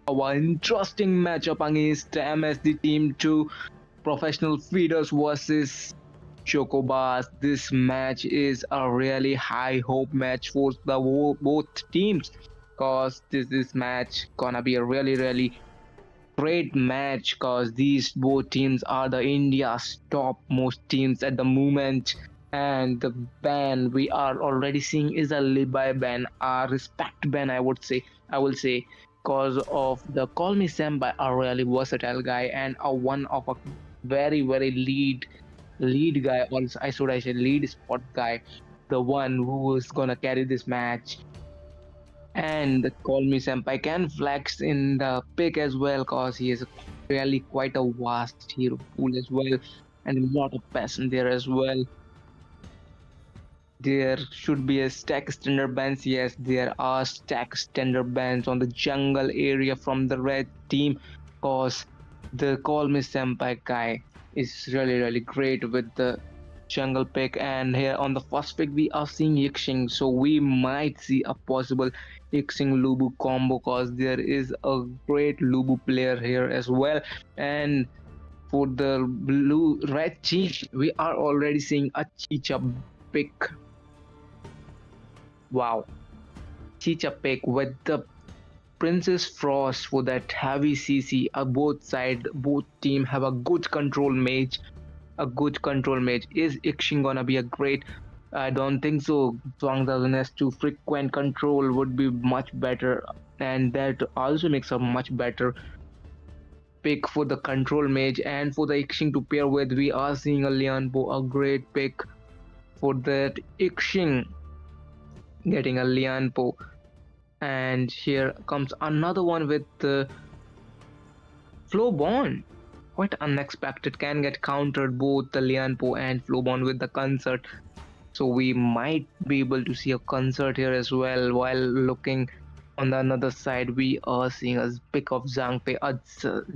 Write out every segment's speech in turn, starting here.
our interesting matchup against MSD Team 2 Professional Feeders versus Chocobars. This match is a really high hope match for the both teams because this match gonna be a really great match because these both teams are the India's top most teams at the moment. And the ban we are already seeing is a Libai ban, a respect ban, I will say, because of the Call Me Sam by a really versatile guy and a one of a very lead guy, or I say lead spot guy, the one who is gonna carry this match. And the Call Me Senpai can flex in the pick as well, cause he is really quite a vast hero pool as well, and a lot of passion there as well. There should be a stack standard bans. Yes, there are stack standard bans on the jungle area from the red team, cause the Call Me Senpai guy is really great with the jungle pick. And here on the first pick we are seeing Yixing, so we might see a possible Yixing Lubu combo cause there is a great Lubu player here as well. And for the blue red team we are already seeing a Chicha pick. Wow, Chicha pick with the Princess Frost for that heavy CC. Both team have a good control mage. A good control mage. Is Ixing gonna be a great? I don't think so. Zhuang has to frequent control would be much better, and that also makes a much better pick for the control mage. And for the Ixing to pair with, we are seeing a Lianbo, a great pick for that Ixing, getting a Lianbo. And here comes another one with the Flowborn. Quite unexpected, can get countered both the Lianpo and Flowborn with the concert. So we might be able to see a concert here as well. While looking on the another side, we are seeing a pick of Zhangfei, a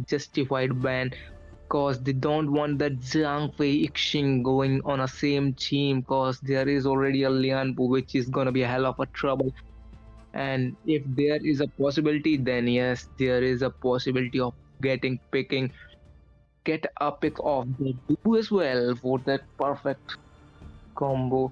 justified ban, because they don't want that Zhangfei Ixing going on a same team, because there is already a Lianpo, which is gonna be a hell of a trouble. And if there is a possibility, then yes, there is a possibility of get a pick of the two as well for that perfect combo,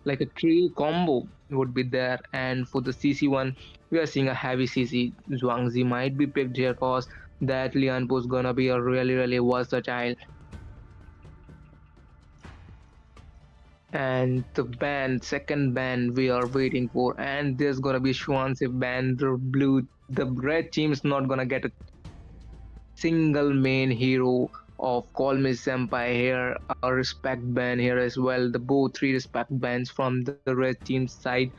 like a trio combo would be there. And for the CC one, we are seeing a heavy CC. Zhuangzi might be picked here cause that Lianpo is gonna be a really versatile. And the second ban we are waiting for, and there's gonna be Swansea ban. The red team is not gonna get a single main hero of Call Me Senpai here, a respect ban here as well. The both three respect bans from the red team side.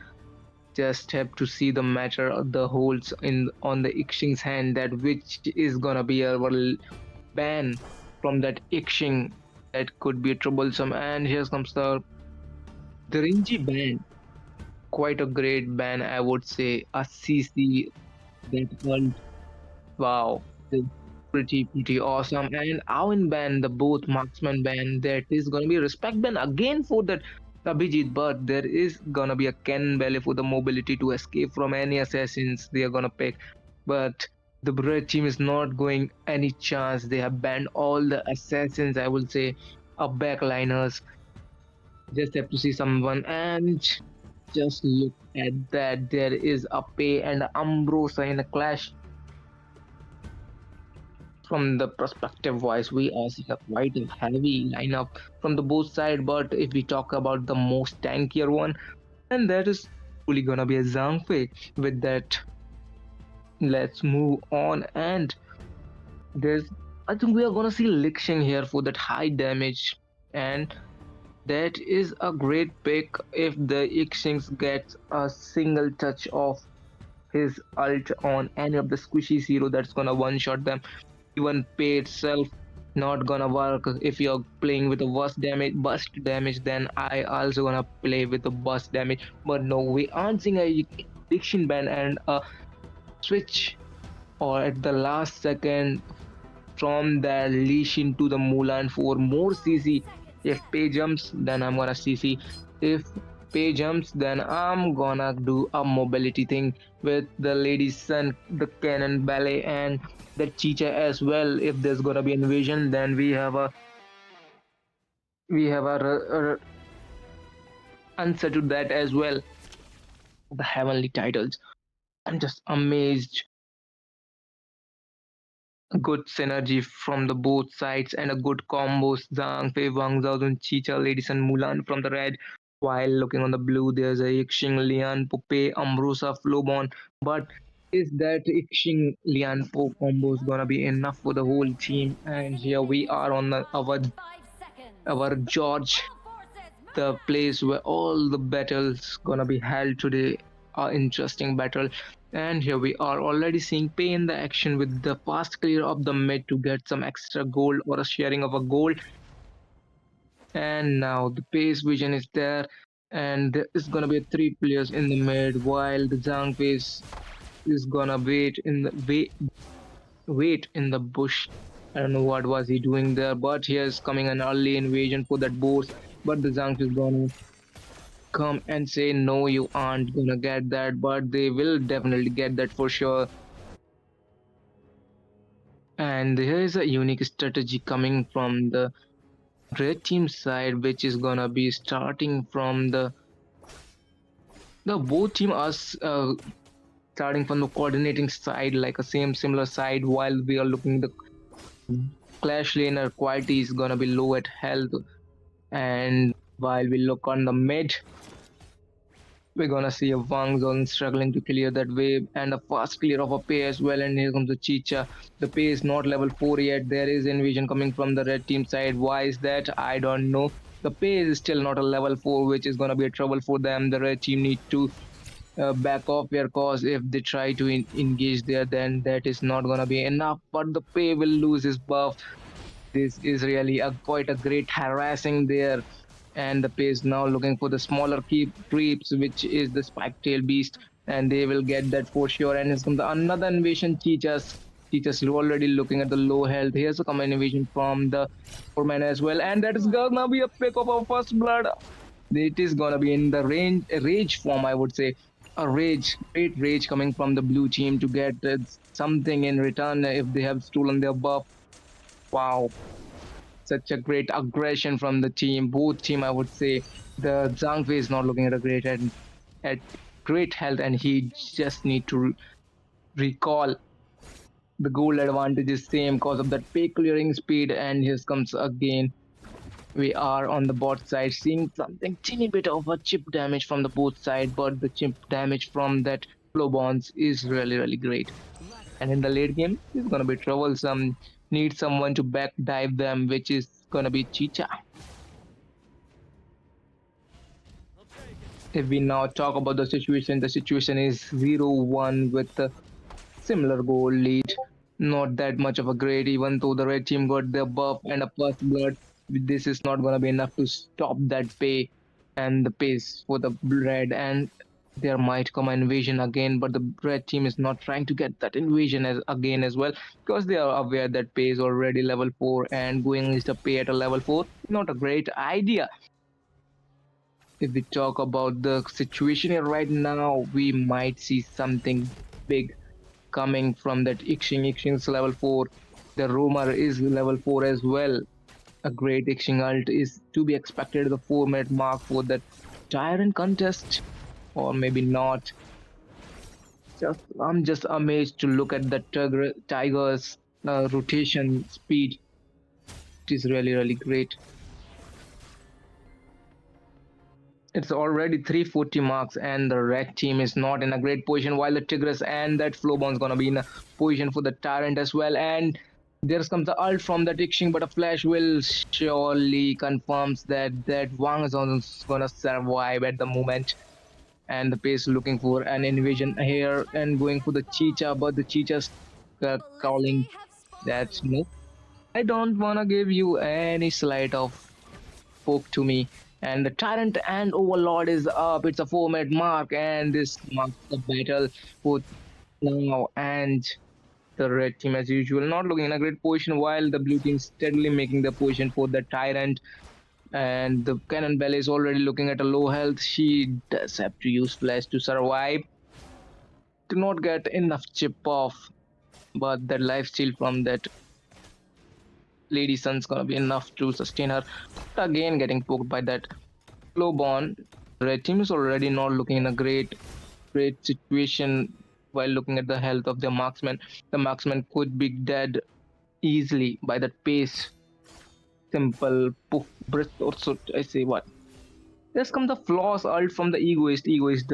Just have to see the matter of the holds in on the Ixing's hand, that which is gonna be a ban from that Ixing that could be troublesome. And here comes the Rinji ban. Quite a great ban, I would say. A CC that called, wow, pretty awesome. And Awin ban, the both marksman ban, that is gonna be respect ban again for that Abhijit, but there is gonna be a Ken Belly for the mobility to escape from any assassins they are gonna pick. But the red team is not going any chance. They have banned all the assassins, I will say, backliners. Just have to see someone, and just look at that. There is a Pay and Ambrosa in a clash. From the perspective wise, we are seeing a quite a heavy lineup from the both side. But if we talk about the most tankier one, and that is fully gonna be a Zhangfei. With that, let's move on. And I think we are gonna see Lixing here for that high damage, and that is a great pick if the Ixing gets a single touch of his ult on any of the squishy zero, that's gonna one shot them. Even Pay itself not gonna work. If you're playing with a burst damage, then I also gonna play with the burst damage. But no, we aren't seeing a addiction ban and a switch, or at the last second from the leash into the Mulan for more CC. If Pay jumps, then I'm gonna CC. If pay jumps, then I'm gonna do a mobility thing with the Lady Sun, the Cannon Ballet, and the Chicha as well. If there's gonna be invasion, then we have a answer to that as well. The heavenly titles. I'm just amazed. Good synergy from the both sides and a good combos. Zhang Fei, Wang Zhaozun, Chicha, Ladies and Mulan from the red. While looking on the blue, there's a Yixing, Lian, Pupe, Ambrosa, Flobon. But is that Yixing, Lian, Po combos gonna be enough for the whole team? And here we are on our George, the place where all the battles gonna be held today, are interesting battle. And here we are already seeing Pay in the action with the fast clear of the mid to get some extra gold or a sharing of a gold. And now the Pay's vision is there, and there is gonna be three players in the mid while the Zhang Pace is gonna wait in the bush. I don't know what was he doing there, but here's coming an early invasion for that boss. But the Zhang is gonna come and say no, you aren't gonna get that, but they will definitely get that for sure. And here is a unique strategy coming from the red team side, which is gonna be starting from the both team are starting from the coordinating side, like a same similar side, while we are looking the clash laner quality is gonna be low at health. And while we look on the mid, we're gonna see a Wang Zone struggling to clear that wave and a fast clear of a Pay as well. And here comes the Chicha. The Pay is not level 4 yet. There is invasion coming from the red team side. Why is that? I don't know. The Pay is still not a level 4, which is gonna be a trouble for them. The red team need to back off their cause. If they try to engage there, then that is not gonna be enough. But the Pay will lose his buff. This is really a quite a great harassing there. And the Pay is now looking for the smaller creeps, which is the spike tail beast, and they will get that for sure. And it's from the another invasion teachers. Teachers already looking at the low health. Here's a common invasion from the foreman as well, and that is gonna be a pick of our first blood. It is gonna be in the rage form, I would say. A rage, great rage coming from the blue team to get something in return if they have stolen their buff. Wow, such a great aggression from the team. Both team, I would say. The Zhang Fei is not looking at a at great health, and he just need to recall the goal advantage is same because of that pay clearing speed. And here comes again. We are on the bot side seeing something teeny bit of a chip damage from the both side, but the chip damage from that flow bonds is really great. And in the late game, it's gonna be troublesome. Need someone to back dive them, which is gonna be Chicha. If we now talk about the situation is 0-1 with a similar goal lead. Not that much of a great, even though the red team got their buff and a first blood. This is not gonna be enough to stop that pay and the pace for the red. And there might come an invasion again, but the red team is not trying to get that invasion again as well, because they are aware that pay is already level 4 and going is the pay at a level 4. Not a great idea. If we talk about the situation here right now, we might see something big coming from that Ixing. Ixing's level 4. The rumor is level 4 as well. A great Ixing ult is to be expected at the 4-minute mark for that Tyrant contest, or maybe not. I'm just amazed to look at the Tiger's rotation speed. It is really great. It's already 340 marks, and the red team is not in a great position, while the Tigress and that Flowbon's gonna be in a position for the Tyrant as well. And there comes the ult from the Ixing, but a flash will surely confirms that Wang is gonna survive at the moment. And the pace looking for an invasion here and going for the Chicha, but the Chicha's calling that no. I don't wanna give you any slight of spoke to me. And the Tyrant and Overlord is up. It's a 4-minute mark, and this marks the battle for now. And the red team, as usual, not looking in a great position, while the blue team steadily making the position for the Tyrant. And the Cannonball is already looking at a low health. She does have to use flash to survive. To not get enough chip off, but that life steal from that Lady Sun's gonna be enough to sustain her. But again, getting poked by that slow bond. Red team is already not looking in a great situation while looking at the health of their marksman. The marksman could be dead easily by that pace. Simple poof breath or so I say what. There's come the flaws ult from the egoist. Egoist,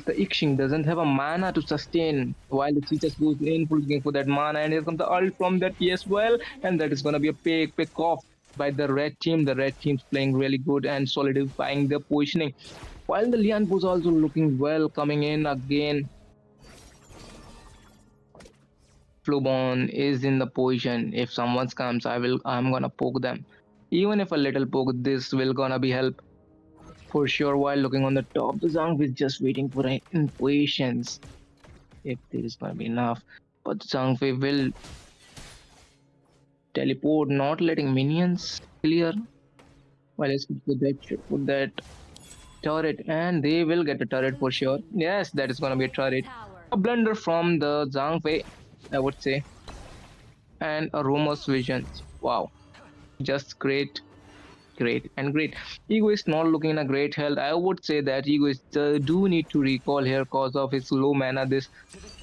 the Ixing doesn't have a mana to sustain while the Cheetahs goes in full looking for that mana, and here comes the ult from that P as well, and that is gonna be a pick off by the red team. The red team's playing really good and solidifying their positioning. While the Lian was also looking well coming in again. Flubon is in the position. If someone comes, I'm gonna poke them. Even if a little poke, this will gonna be help for sure. While looking on the top, the Zhang is just waiting for an impatience. If there is gonna be enough. But Zhangfei will teleport, not letting minions clear. Well, let's put that turret, and they will get a turret for sure. Yes, that is gonna be a turret. A blunder from the Zhangfei, I would say, and a Romer's visions. Wow, just great. Ego is not looking in a great health. I would say that Ego is do need to recall here cause of his low mana. This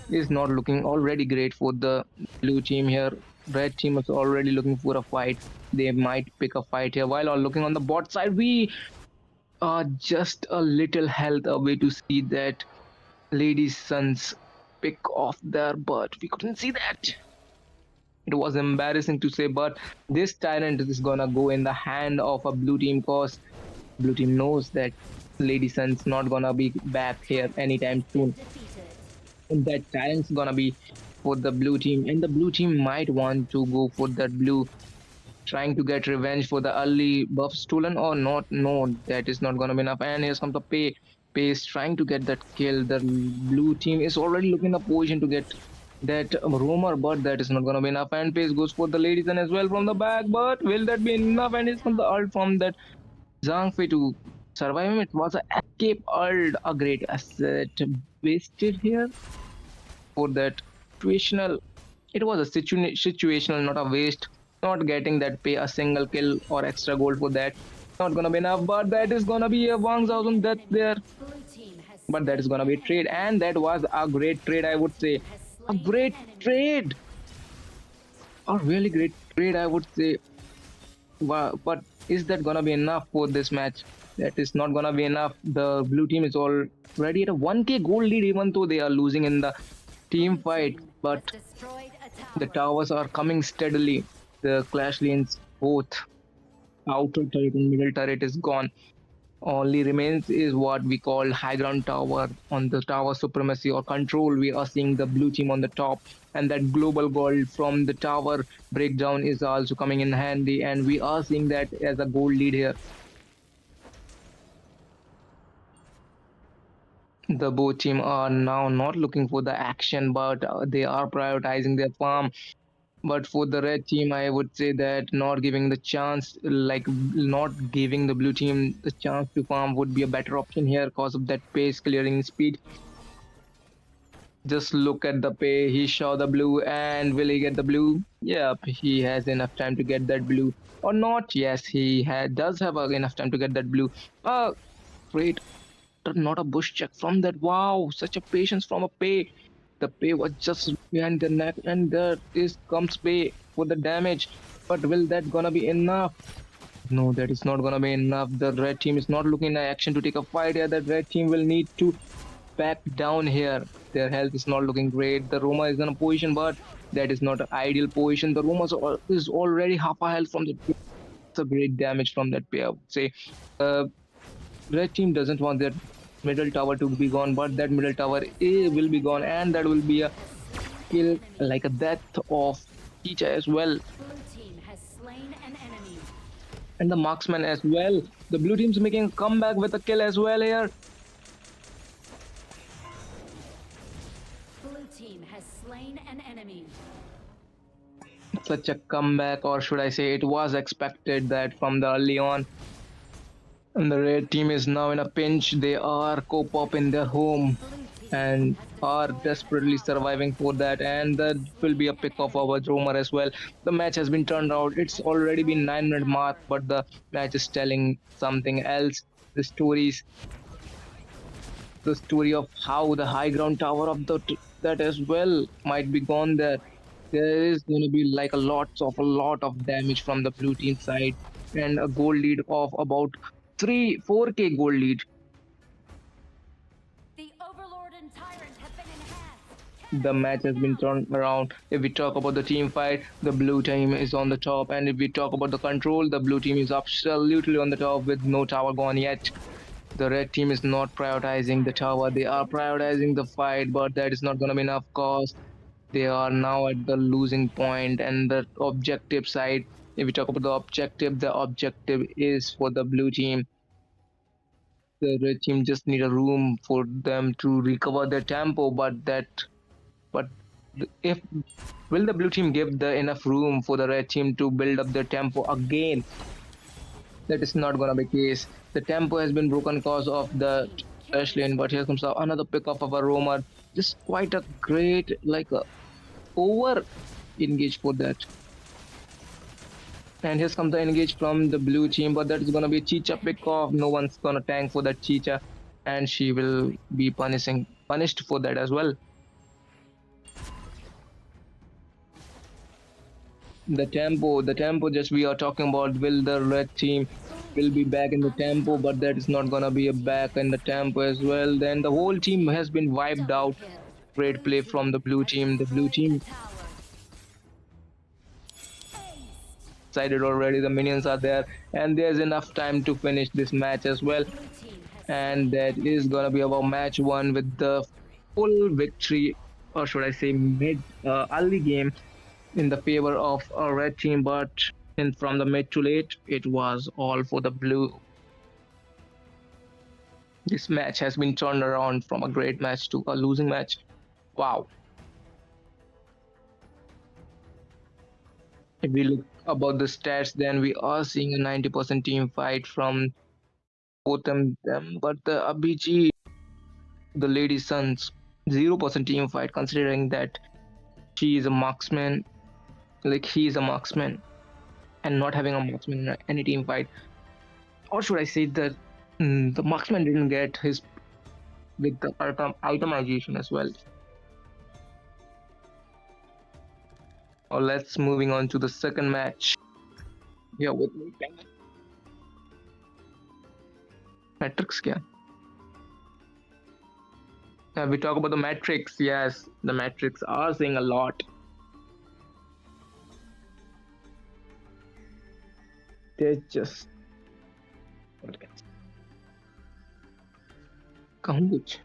is not looking already great for the blue team here. Red team is already looking for a fight. They might pick a fight here. While looking on the bot side, we are just a little health away to see that Lady's Sons pick off there, but we couldn't see that. It was embarrassing to say, but this tyrant is gonna go in the hand of a blue team cause blue team knows that Lady Sun's not gonna be back here anytime soon. And that tyrant's gonna be for the blue team, and the blue team might want to go for that blue, trying to get revenge for the early buff stolen or not. No, that is not gonna be enough. And here's comes the pay. Pay is trying to get that kill. The blue team is already looking in a position to get that roamer, but that is not gonna be enough. And Pace goes for the ladies and as well from the back, but will that be enough? And it's from the ult from that Zhang Fei to survive him. It was an escape ult, a great asset wasted here for that situational. It was a situational, not a waste. Not getting that pay a single kill or extra gold for that. Not gonna be enough, but that is gonna be a 1000 death there. But that is gonna be a trade, and that was a great trade, I would say. A great trade, a really great trade, I would say. But is that gonna be enough for this match? That is not gonna be enough. The blue team is already at a 1k gold lead, even though they are losing in the team fight. But the towers are coming steadily. The clash lanes, both outer turret and middle turret, is gone. Only remains is what we call high ground tower. On the tower supremacy or control, we are seeing the blue team on the top, and that global gold from the tower breakdown is also coming in handy, and we are seeing that as a gold lead here. The both team are now not looking for the action, but they are prioritizing their farm. But for the red team, I would say that not giving the chance, like not giving the blue team the chance to farm would be a better option here because of that pace clearing speed. Just look at the pay. He saw the blue, and will he get the blue? Yep, he has enough time to get that blue. Or not? Yes, he does have enough time to get that blue. Great. Not a bush check from that. Wow, such a patience from a pay. The pay was just behind the neck, and there is comes pay for the damage. But will that gonna be enough? No, that is not gonna be enough. The red team is not looking at action to take a fight here. That red team will need to back down here. Their health is not looking great. The Roma is in a position, but that is not an ideal position. The Roma is already half a health from the. It's a great damage from that pay, I would say. Uh, Red team doesn't want their middle tower to be gone, but that middle tower will be gone, and that will be a kill, like a death of Teacher as well, and the marksman as well. The blue team's making a comeback with a kill as well here. such a comeback, or should I say, it was expected that from the early on. And the red team is now in a pinch. They are co-op in their home and are desperately surviving for that. And that will be a pick of our Romer as well. The match has been turned out. It's already been 9 minute mark, but the match is telling something else. The stories, the story of how the high ground tower of that as well might be gone there. There is going to be like a lot of damage from the blue team side and a goal lead of about 4k gold lead. The Overlord and Tyrant have been The enhanced. match has been turned around. If we talk about the team fight, the blue team is on the top, and if we talk about the control, the blue team is absolutely on the top with no tower gone yet. The red team is not prioritizing the tower. They are prioritizing the fight, but that is not going to be enough cause they are now at the losing point. And the objective side, if we talk about the objective is for the blue team. The red team just need a room for them to recover their tempo, but if will the blue team give the enough room for the red team to build up their tempo again? That is not gonna be case. The tempo has been broken because of the Team killing Ashley, but here comes another pick of our roamer. Just quite a great like over engage for that. And here's comes the engage from the blue team, but that is gonna be Chicha pick off. No one's gonna tank for that Chicha, and she will be punished for that as well. The tempo just we are talking about, will the red team will be back in the tempo, but that is not gonna be a back in the tempo as well. Then the whole team has been wiped double out. kill. Great Blue play team from the blue has team. The blue destroyed a team tower. Aced. decided already, the minions are there, and there's enough time to finish this match as well. Blue team has And slain that an is enemy. gonna be our match one with the full victory, or should I say mid early game in the favor of a red team, but from the mid to late, it was all for the blue. This match has been turned around from a great match to a losing match. Wow. If we look about the stats, then we are seeing a 90% team fight from both of them. But the Abhijit, the Lady Sons, 0% team fight, considering that she is a marksman, like he is a marksman, and not having a marksman in any team fight. Or should I say that the marksman didn't get his with the itemization as well. Or let's moving on to the second match. Yeah, with me. Matrix क्या? We talk about the Matrix. Yes, the Matrix are saying a lot. They just कहूँ कुछ.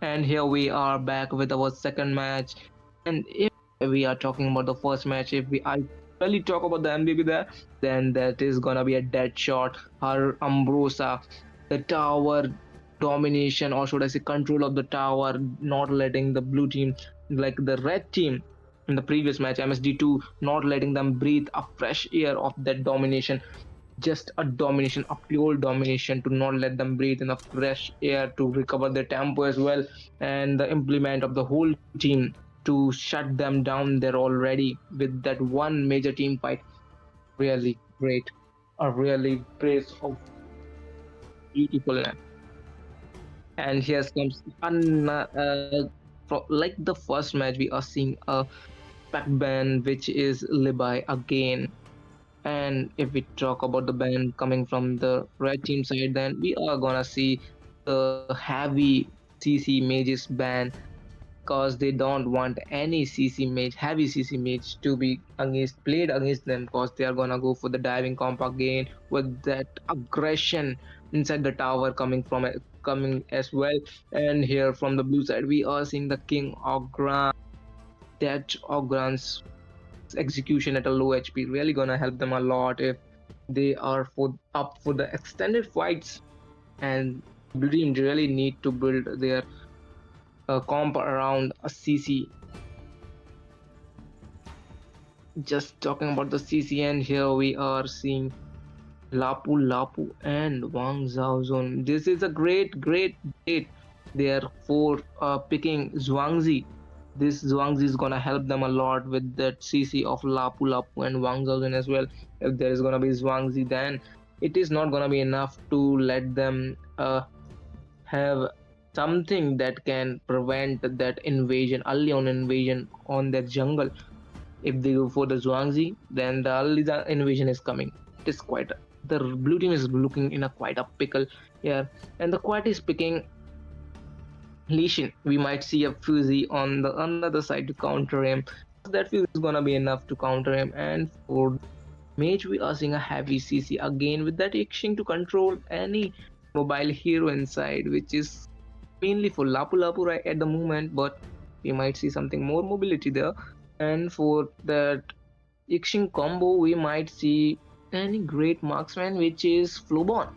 And here we are back with our second match. And if we are talking about the first match, if we I really talk about the MVP there, then that is gonna be a dead shot. Her Ambrosa, the tower domination, or should I say control of the tower, not letting the blue team, like the red team in the previous match, MSD2, not letting them breathe a fresh air of that domination, just a domination, a pure domination, to not let them breathe in the fresh air, to recover their tempo as well, and the implement of the whole team to shut them down there already with that one major team fight. Really great, a really praise of beautifulness. And here comes like the first match, we are seeing a pack ban which is Libai again. And if we talk about the ban coming from the red team side, then we are gonna see the heavy CC mages ban, because they don't want any CC mage, heavy CC mage to be against played against them, because they are gonna go for the diving comp again with that aggression inside the tower coming as well. And here from the blue side, we are seeing the King Ogran. That Ogran's execution at a low HP really gonna help them a lot if they are up for the extended fights. And Blue Team really need to build their comp around a CC. Just talking about the CC, and here we are seeing Lapu Lapu and Wang Zhaozun. This is a great. They are for picking Zhuangzi. This Zhuangzi is gonna help them a lot with that CC of Lapu Lapu and Wang Zhaozun as well. If there is gonna be Zhuangzi, then it is not gonna be enough to let them have something that can prevent that invasion, early on invasion on their jungle. If they go for the Zhuangzi, then the early invasion is coming. It is quite the blue team is looking in a quite a pickle here, and the quite is picking Lesion. We might see a Fusey on the another side to counter him. That Fusey is gonna be enough to counter him, and for Mage, we are seeing a heavy CC again with that action to control any mobile hero inside, which is mainly for Lapu Lapu right at the moment, but we might see something more mobility there. And for that Ixing combo, we might see any great marksman, which is Flowborn.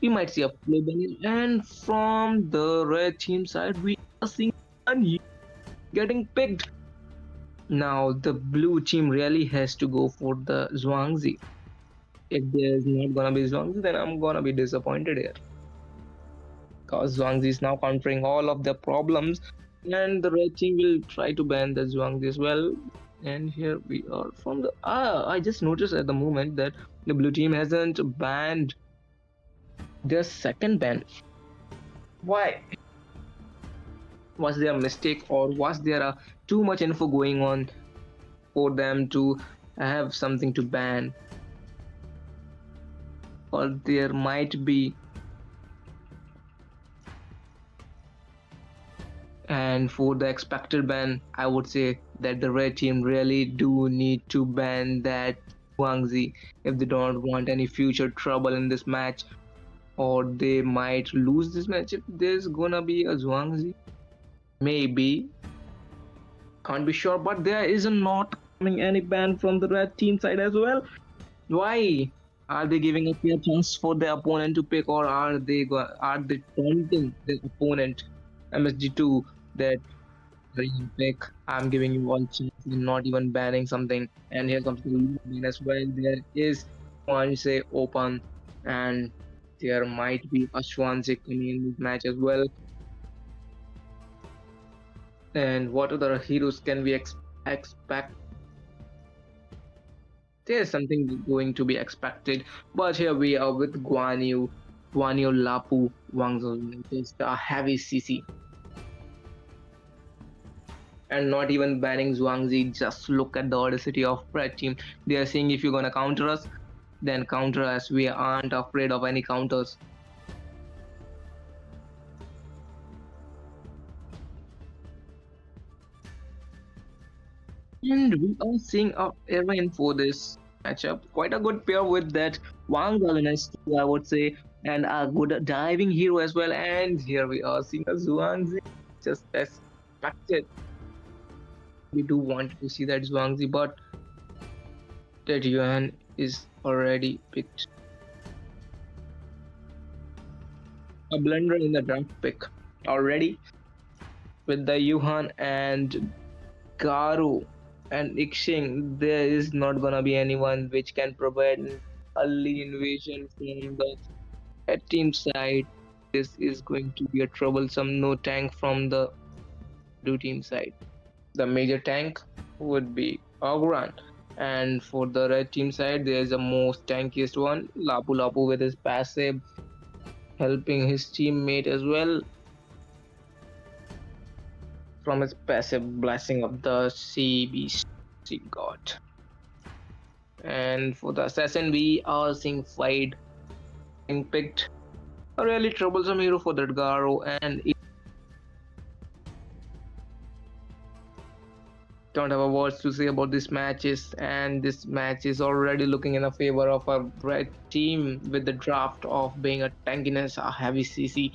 We might see a Flowborn, and from the red team side, we are seeing Anyi getting picked. Now the blue team really has to go for the Zhuangzi. If there's not gonna be Zhuangzi, then I'm gonna be disappointed here, because Zhuangzi is now countering all of the problems, and the red team will try to ban the Zhuangzi as well. And here we are from the I just noticed at the moment that the blue team hasn't banned their second ban. Why? Was there a mistake, or was there a too much info going on for them to have something to ban? Or there might be. And for the expected ban, I would say that the red team really do need to ban that Guangxi if they don't want any future trouble in this match, or they might lose this match if there's gonna be a Zhuangzi. Maybe, can't be sure, but there is not coming any ban from the red team side as well. Why? Are they giving a fair chance for their opponent to pick, or are they taunting the opponent MSG2 that you pick? I'm giving you all chance, not even banning something. And here comes the ban as well. There is Swansea open, and there might be a Swansea coming in this match as well. And what other heroes can we expect? There's something going to be expected, but here we are with Guan Yu Lapu, Wang Zhou, just a heavy CC. And not even banning Zhuangzi, just look at the audacity of red team. They are saying if you're gonna counter us, then counter us. We aren't afraid of any counters. And we are seeing a Irvine for this matchup. Quite a good pair with that Wang Zhou, I would say. and a good diving hero as well. And here we are seeing a Zhuangzi, just as expected. We do want to see that Zhuangzi, but that Yuan is already picked. A blunder in the draft pick already with the Yuhan and Garu and Ixing. There is not gonna be anyone which can provide an early invasion from the red team side. This is going to be a troublesome no tank from the blue team side. The major tank would be Ogran. And for the red team side, there's the most tankiest one, Lapu Lapu with his passive, helping his teammate as well from his passive blessing of the sea beast, sea god. And for the assassin, we are seeing Fight being picked. A really troublesome hero for that Garo, and it don't have a words to say about this matches. And this match is already looking in the favor of a red team with the draft of being a tankiness, a heavy CC,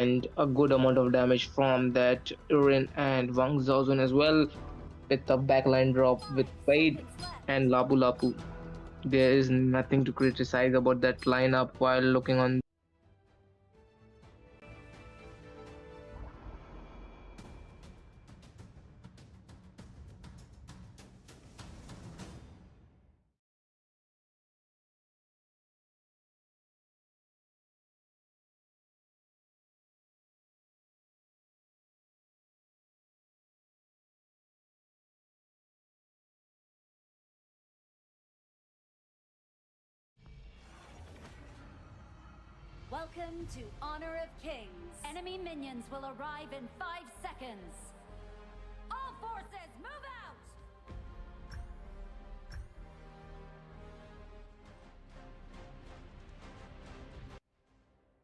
and a good amount of damage from that Urin and Wang Zhaozun as well, with the backline drop with Fade Seconds left. and Lapu Lapu. There is nothing to criticize about that lineup while looking on. Welcome to Honor of Kings. Enemy minions will arrive in 5 seconds. All forces, move out!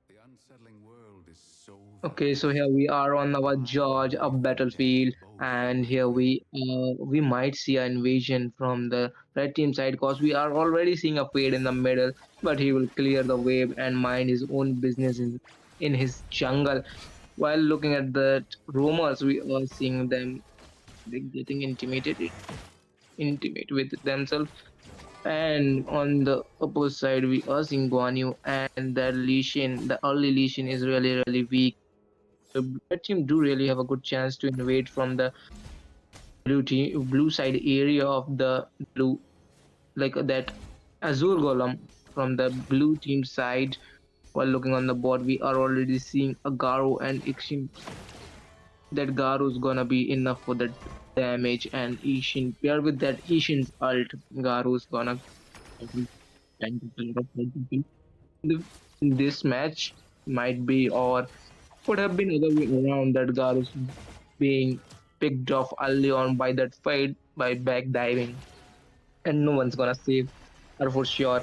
The unsettling world is so Okay, so here we are on our George up battlefield, and here we might see an invasion from the red team side because we are already seeing a Fade in the middle, but he will clear the wave and mind his own business in his jungle. While looking at the rumors, we are seeing them getting intimate with themselves. And on the opposite side, we are seeing Guan Yu, and the Lishin, the early Lishin is really weak. The red team do really have a good chance to invade from the blue side area of the blue, like that Azure Golem from the blue team side. While looking on the board, we are already seeing a Garo and Ixin. That Garo is gonna be enough for the damage, and Ishin pair with that Ishin's ult, Garo is gonna this match might be or could have been other way around, that Garus being picked off early on by that fight by back diving, and no one's gonna save her for sure.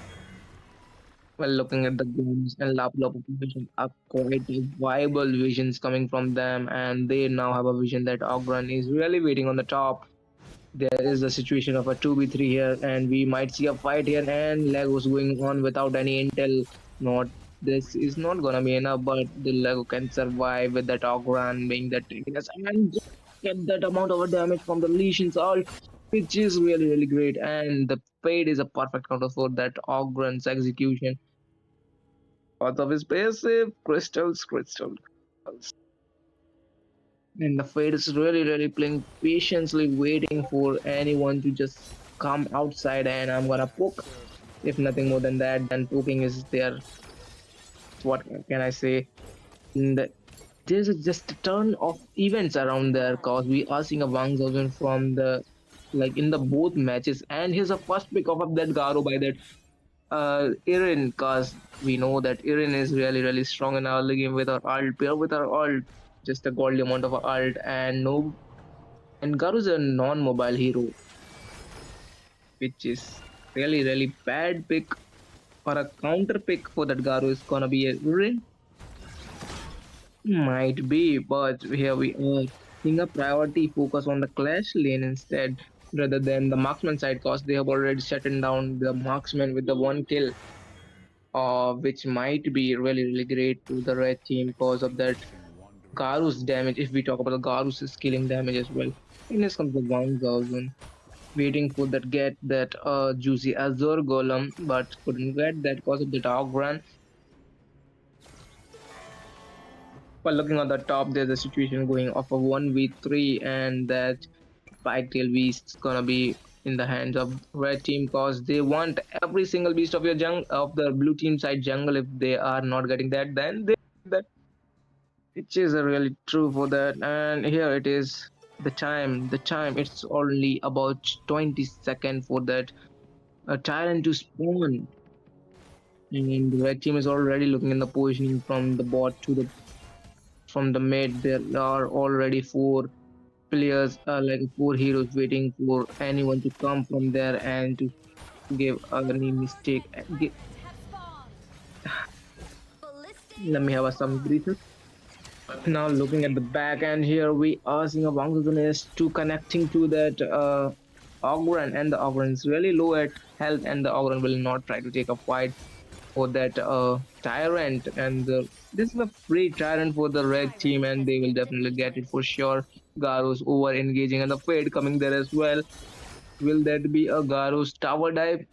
While looking at the games and Lapu position are quite viable visions coming from them, and they now have a vision that Ogran is really waiting on the top. There is a situation of a 2v3 here, and we might see a fight here, and Lego's going on without any intel. Not this is not gonna be enough, but the Lego can survive with that Ogran being that tankiness and just get that amount of damage from the Lesion's ult, which is really great. And the Fade is a perfect counter for that Ogran's execution. Part of his passive, crystals. And the Fade is really playing patiently, waiting for anyone to just come outside, and I'm gonna poke. If nothing more than that, then poking is there. What can I say? And there's just a ton of events around there, cause we are seeing a Wang Zhaozun from the like in the both matches, and here's a first pick off of that Garo by that Irin, cause we know that Irin is really strong in our early game with her ult, pair with her ult, just a godly amount of ult, and no, and Garu is a non-mobile hero, which is really bad pick or a counter pick for that Garu is gonna be a Irin. Might be, but here we are seeing a priority focus on the clash lane instead rather than the marksman side, cause they have already shut down the marksman with the one kill. which might be really great to the red team because of that Garus damage. If we talk about the Garus killing damage as well, and next comes the 1000, waiting for that get that juicy Azure Golem, but couldn't get that because of the dog run. But looking at the top, there's a situation going off a 1v3, and that Spiketail Beast is gonna be in the hands of red team because they want every single beast of your jungle of the blue team side jungle. If they are not getting that, then they that, which is really true for that. And here it is, the time it's only about 20 seconds for that tyrant to spawn, and the red team is already looking in the positioning from the bot to the from the mid. There are already four players, like four heroes waiting for anyone to come from there and to give any mistake. Have spawned. Ballistic Let me have some breathing. Now looking at the back end here, we are seeing a Wangzunes to connecting to that Ogren, and the Ogren is really low at health, and the Ogren will not try to take a fight for that tyrant. And this is a free tyrant for the red team, and they will definitely get it for sure. Garus over engaging, and the fade coming there as well. Will that be a Garus tower dive?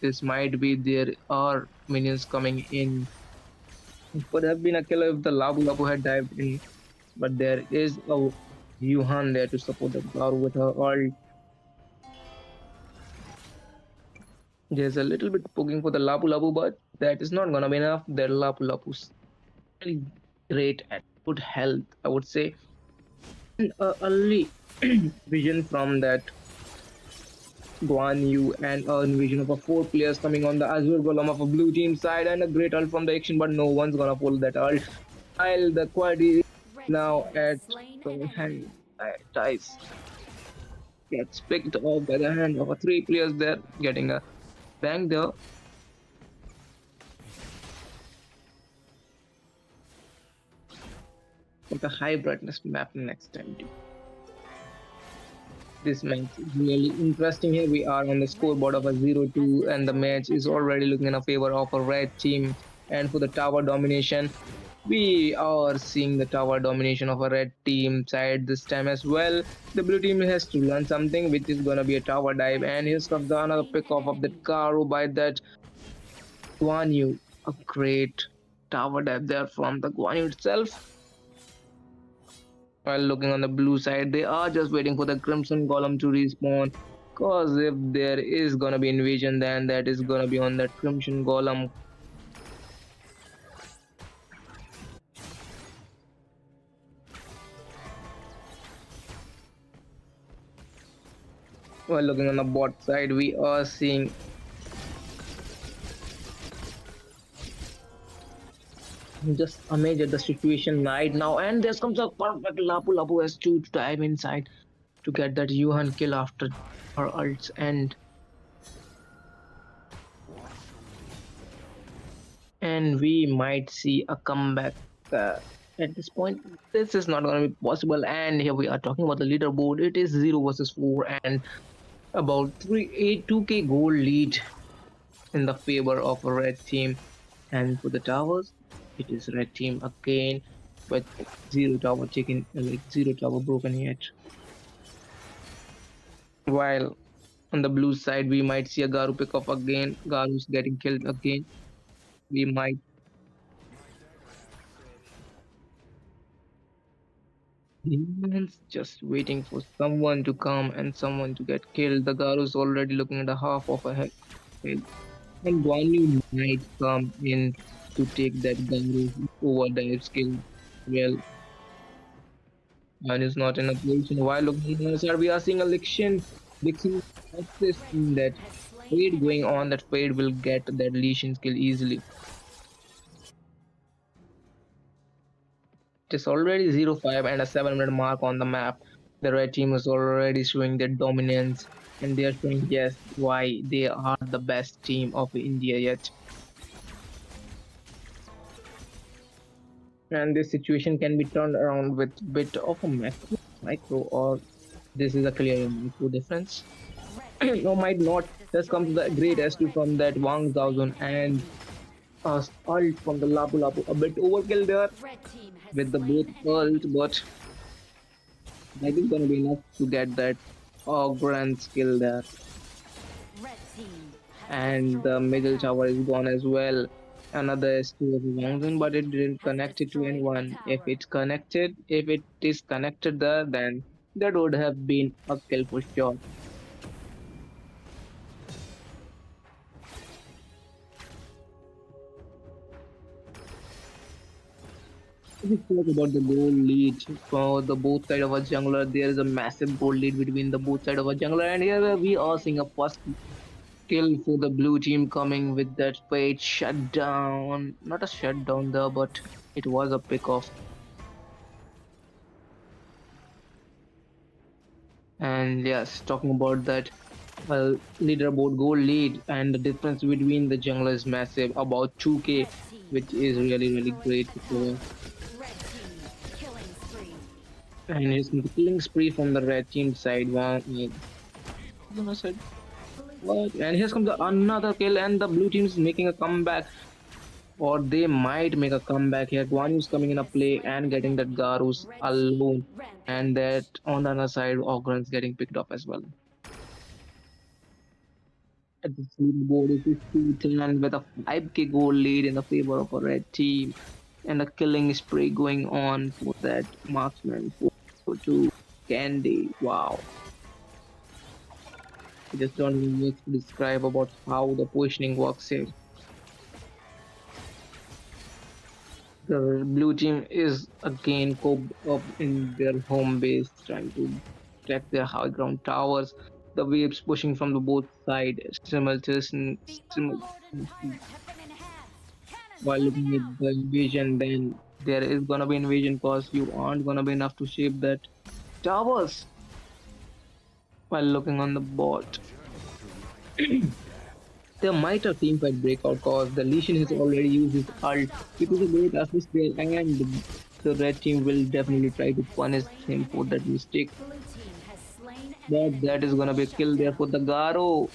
This might be. There are minions coming in. It could have been a killer if the Labu Labu had dived in, but there is a Yuhan there to support the Garu with her ult. There's a little bit poking for the Labu Labu, but that is not gonna be enough. Their Labu Labu's really great at good health, I would say. And early vision from that Guan Yu, and an vision of a four players coming on the Azure Golem of a blue team side, and a great ult from the action, but no one's gonna pull that ult. While the quality red now team at has slain the an hand enemy. dice gets picked off by the hand of a three players there, getting a bang there. With the high brightness map next time. This match is really interesting. Here we are on the scoreboard of a 0-2, and the match is already looking in a favor of a red team. And for the tower domination, we are seeing the tower domination of a red team side this time as well. The blue team has to learn something, which is gonna be a tower dive. And here's comes the another pick off of that Karu by that Guan Yu. A great tower dive there from the Guan Yu itself. While looking on the blue side, they are just waiting for the Crimson Golem to respawn. Cause if there is gonna be invasion, then that is gonna be on that Crimson Golem. While looking on the bot side, we are seeing just amazed at the situation right now. And there comes a perfect Lapu Lapu S2 to dive inside to get that Yuhan kill after her ult's end. And we might see a comeback at this point. This is not going to be possible. And here we are talking about the leaderboard. It is 0 versus 4 and about 2k gold lead in the favor of a red team. And for the towers, it is red team again, but zero tower taken, like zero tower broken yet. While on the blue side, we might see a Garu pick up again. Garu's getting killed again. We might. Humans just waiting for someone to come and someone to get killed. The Garu's already looking at a half of a head. And Guan Yu might come in to take that Garu over dive skill. Well, and is not in a position. While looking at side, we are seeing a Lixian access in that Has slain fade an going enemy. on. That fade will get that Lesion skill easily. It is already 0-5 and a 7-minute mark on the map. The red team is already showing their dominance, and they are showing yes why they are the best team of India yet. And this situation can be turned around with bit of a micro, or this is a clear micro difference. Red team No, might not. Just come to the destroyed a great tower. S2 from that Wang Zaozun, and ult from the Lapu Lapu. A bit overkill there Red team has with the both slain an ult, enemy. but that is gonna be enough to get that grand skill there. Red team has And the destroyed a middle tower tower. is gone as well. Another S2 of Red mountain, but it team didn't has connect it to destroyed a anyone. tower. If it is connected there, then that would have been a kill for sure. If we talk about the goal lead for the both side of a jungler, there is a massive goal lead between the both side of a jungler, and here we are seeing a first kill for the blue team coming with that fate shutdown. Not a shutdown there, but it was a pick off. And yes, talking about that leaderboard goal lead, and the difference between the jungler is massive, about 2k, Red team which is has really, really destroyed great a to tower. cover. Red team killing spree. And his killing spree from the red team side. One, I said, Blue what? team And here comes slain an another enemy. kill, and the blue team is making a comeback, or they might make a comeback here. Red Guanyu's coming team in a has play slain and an getting that enemy. Garus Red team alone. And that rampage. on the other side, Ogrun's getting picked up as well. At the board is 50-10 with a 5k goal lead in the favor of a red team, and a killing spree going on for that marksman for two Candy. Wow. I just don't even know to describe about how the positioning works here. The blue team is again coped up in their home base, trying to protect their high ground towers. The waves pushing from the both sides simultaneously. The Overlord and Tyrant have been enhanced. Cannons While moving looking at out. the invasion, then there is gonna be invasion cause you aren't gonna be enough to shape that towers while looking on the bot. There might a team fight breakout cause the Lesion has Red already team used his ult, which is a unstoppable. great assist there, and the red team will Red definitely try team to has punish slain him an for that enemy. mistake. Blue team has slain an But enemy. that is gonna be a Shut kill there for down. the Garo.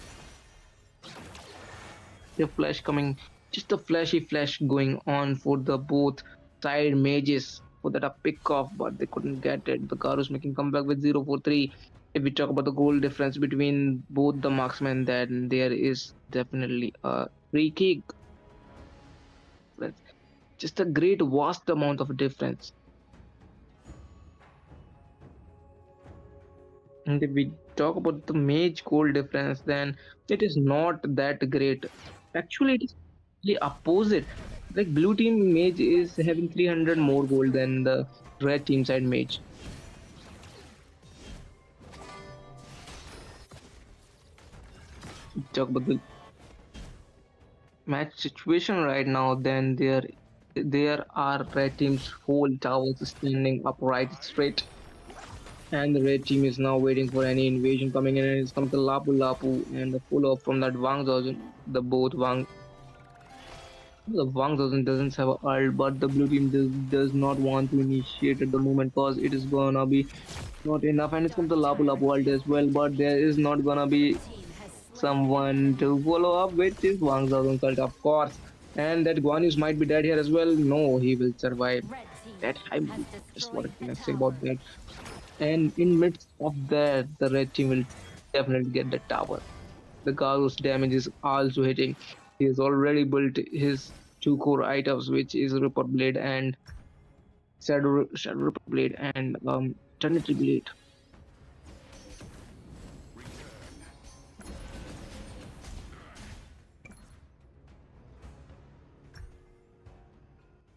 The flash coming, just a flashy flash going on for the both side mages for that a pick off, but they couldn't get it. The Garo's making comeback with 0-4-3. If we talk about the goal difference between both the marksmen, then there is definitely a free kick. That's just a great vast amount of difference. And if we talk about the mage goal difference, then it is not that great. Actually, it is the opposite. Like blue team mage Red is having team 300 more killing gold spree. than the red team side mage. Talk about the match situation right now, then there are red team's whole towers standing upright straight, and the red team is now waiting for any invasion coming in, and it's come to Lapu Lapu and the pull off from that Wang Zhaojun. The Wang doesn't have a ult, but the blue team does not want to initiate at the moment because it is gonna be not enough, and it's come Dark to Lapu Lapu Tyrant ult has as well, been but there is defeated. not gonna Blue be team has slain an someone enemy. to follow up, which is Wang Zhao's ult, of course. And that Guan Yu might be dead here as well. No, he will survive. Red team That I has just what destroyed can a I say tower. about that? And in midst of that, the red team will definitely get the tower. The Garo's damage is also hitting. He has already built his two core items, which is Ripper Blade and Shadow Ripper Blade and Trinity Blade.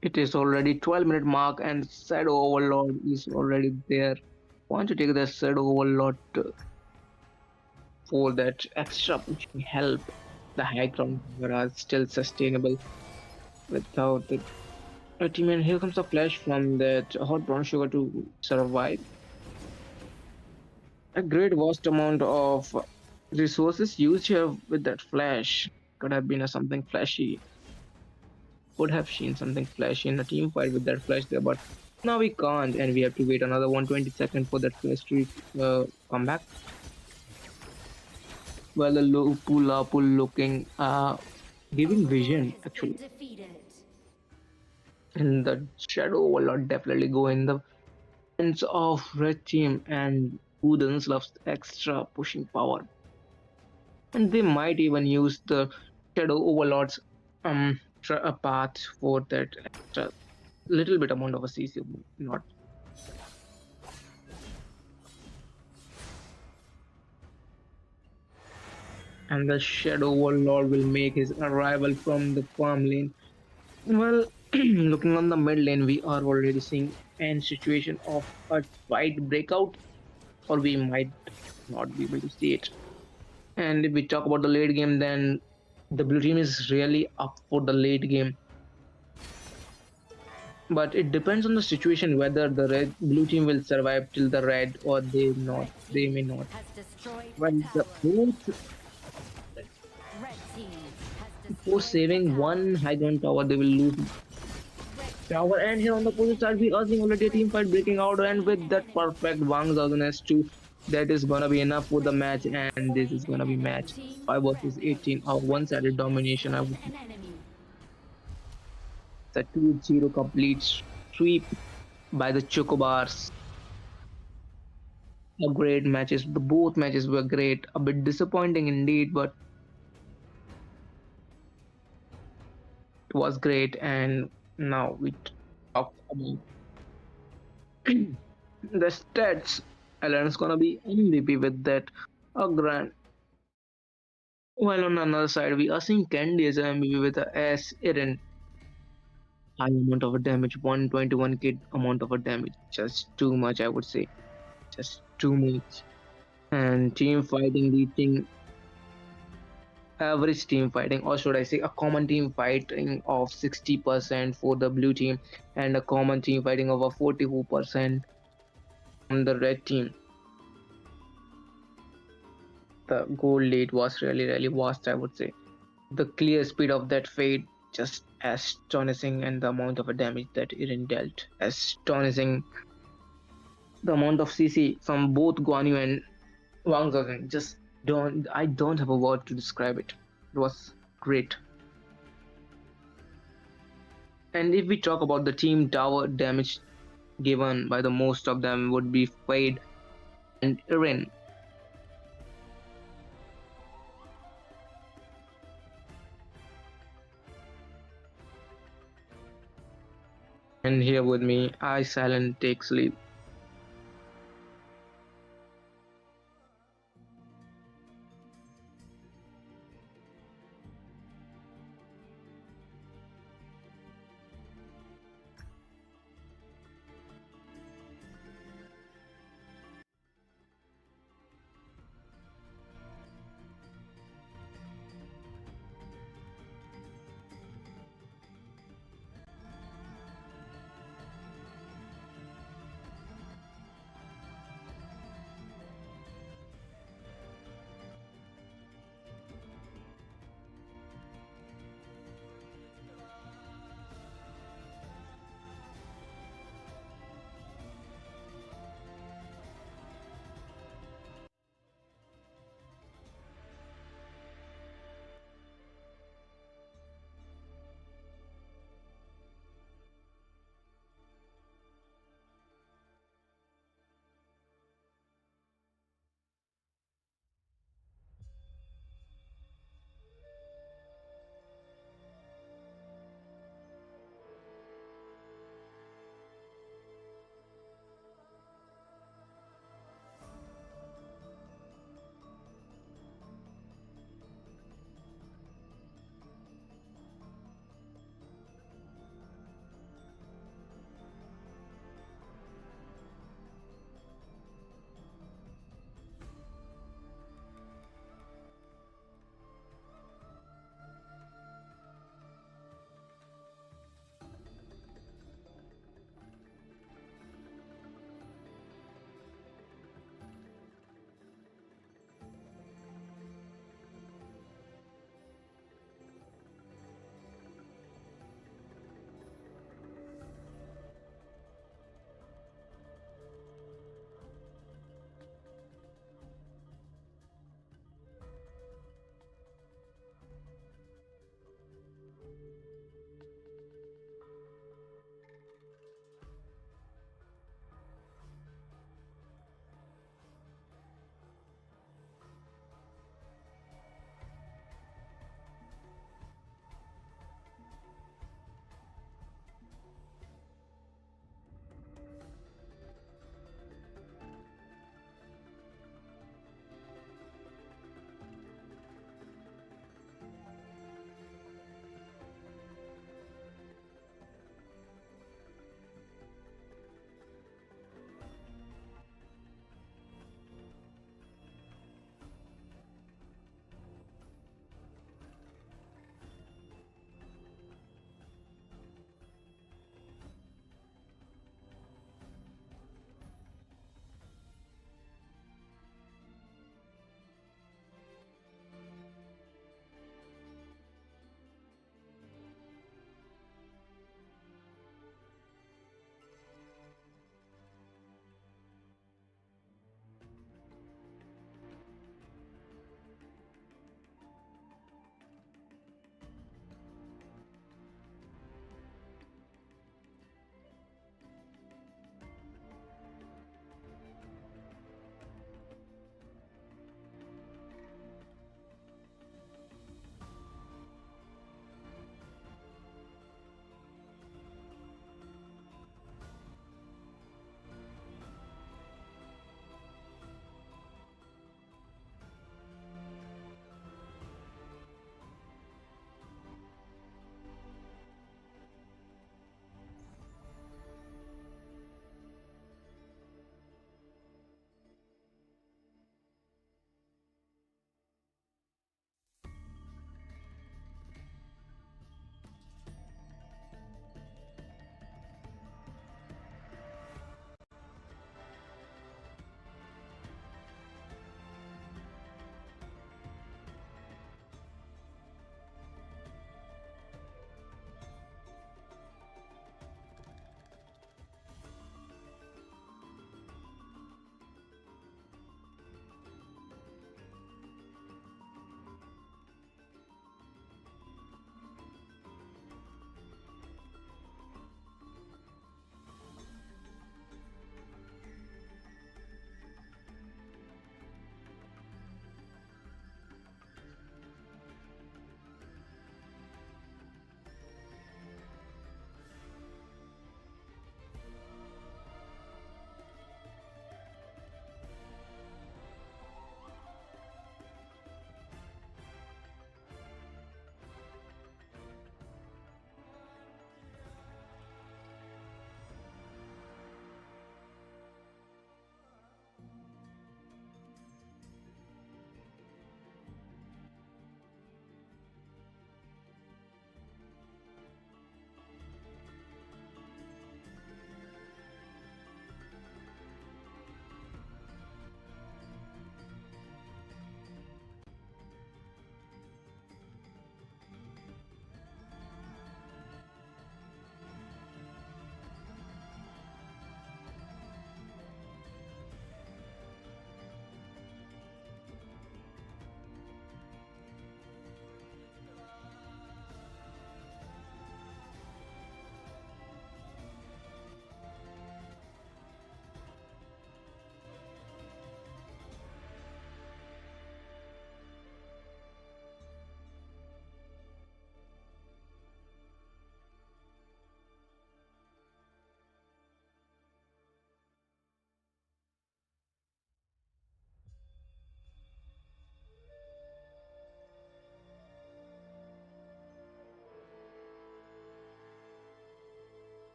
It is already 12-minute mark and Shadow Overlord is already there. Want to take the Shadow Overlord for that extra pushing help. The high ground cover are still sustainable without the team. And here comes the flash from that hot brown sugar to survive. A great vast amount of resources used here with that flash. Could have been a something flashy. Could have seen something flashy in a team fight with that flash there, but now we can't, and we have to wait another 120 seconds for that flash to come back. Well, the Pula Pul looking, giving Overlord vision has been actually. defeated. And the Shadow Overlord definitely go in the hands of red team, and who doesn't love extra pushing power? And they might even use the Shadow Overlord's path for that extra little bit amount of a CC, not. And the Shadow Overlord will make his arrival from the farm lane. Well, looking on the mid lane, we are already seeing an situation of a fight breakout, or we might not be able to see it. And if we talk about the late game, then the blue team is really up for the late game. But it depends on the situation whether the red blue team will survive till the red or they not. Red They team may not. has destroyed a Well, the tower. both Red team has for destroyed a saving tower. one high ground tower, they will lose Red team tower. And here on the opposite side, we are seeing already a team fight breaking out, and slain with an that enemy. perfect Wang Zhao's 2, that is gonna be enough for the Red match, team has and this is slain gonna an be enemy. match Team 5 versus 18, rampage. a Red one-sided team has domination. I slain would say an enemy. it's a 2-0 complete sweep by the Chocobars. A great matches. The both matches were great. A bit disappointing indeed, but it was great. And now we talk about the stats. Alan's gonna be MVP with that. A grand. While on another side, we are seeing Candy as an MVP with a S. Eren. High amount of a damage, 121k amount of a damage. Just too much, I would say. Just too much. And team fighting reaching average team fighting, or should I say a common team fighting of 60% for the blue team, and a common team fighting of a 44% on the red team. The goal lead was really vast, I would say. The clear speed of that fade just astonishing, and the amount of a damage that Irin dealt astonishing. The amount of CC from both Guan Yu and Wang Zhang, just don't have a word to describe it. It was great. And if we talk about the team tower damage given by the most of them would be Fade and Irin. And here with me, I silent take sleep.